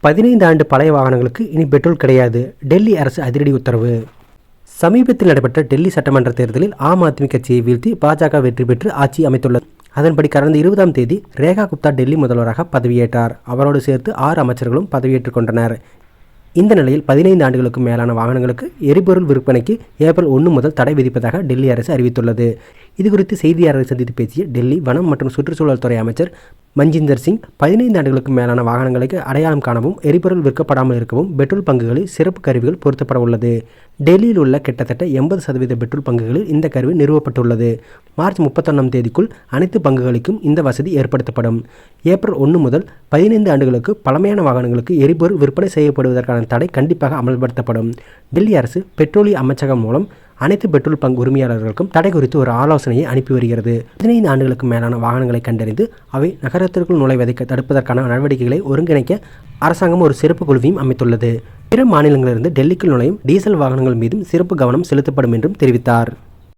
15 ஆண்டு பழைய வாகனங்களுக்கு இனி பெட்ரோல் கிடையாது. டெல்லி அரசு அதிரடி உத்தரவு. சமீபத்தில் நடைபெற்ற டெல்லி சட்டமன்ற தேர்தலில் ஆம் ஆத்மி கட்சியை வீழ்த்தி பாஜக வெற்றி பெற்று ஆட்சி அமைத்துள்ளது. அதன்படி கடந்த 20ஆம் தேதி ரேகா குப்தா டெல்லி முதல்வராக பதவியேற்றார். அவரோடு சேர்த்து 6 அமைச்சர்களும் பதவியேற்றுக் கொண்டனர். இந்த நிலையில் 15 ஆண்டுகளுக்கும் மேலான வாகனங்களுக்கு எரிபொருள் விற்பனைக்கு ஏப்ரல் 1 முதல் தடை விதிப்பதாக டெல்லி அரசு அறிவித்துள்ளது. இதுகுறித்து செய்தியாளர்களை சந்தித்து பேசிய டெல்லி வனம் மற்றும் சுற்றுச்சூழல் துறை அமைச்சர் மஞ்சிந்தர் சிங், 15 ஆண்டுகளுக்கும் மேலான வாகனங்களுக்கு அடையாளம் காணவும் எரிபொருள் விற்கப்படாமல் இருக்கவும் பெட்ரோல் பங்குகளில் சிறப்பு கருவிகள் பொருத்தப்பட உள்ளது. டெல்லியில் உள்ள கிட்டத்தட்ட 80% பெட்ரோல் பங்குகளில் இந்த கருவி நிறுவப்பட்டுள்ளது. மார்ச் 31ஆம் தேதிக்குள் அனைத்து பங்குகளுக்கும் இந்த வசதி ஏற்படுத்தப்படும். ஏப்ரல் 1 முதல் 15 ஆண்டுகளுக்கு பழமையான வாகனங்களுக்கு எரிபொருள் விற்பனை செய்யப்படுவதற்கான தடை கண்டிப்பாக அமல்படுத்தப்படும். டெல்லி அரசு பெட்ரோலிய அமைச்சகம் மூலம் அனைத்து பெட்ரோல் பங்கு உரிமையாளர்களுக்கும் தடை குறித்து ஒரு ஆலோசனையை அனுப்பி வருகிறது. 15 ஆண்டுகளுக்கு மேலான வாகனங்களை கண்டறிந்து அவை நகரத்திற்குள் நுழைவதை தடுப்பதற்கான நடவடிக்கைகளை ஒருங்கிணைக்க அரசாங்கம் ஒரு சிறப்பு குழுவையும் அமைத்துள்ளது. பிற மாநிலங்களிலிருந்து டெல்லிக்குள் நுழையும் டீசல் வாகனங்கள் மீதும் சிறப்பு கவனம் செலுத்தப்படும் என்றும் தெரிவித்தார்.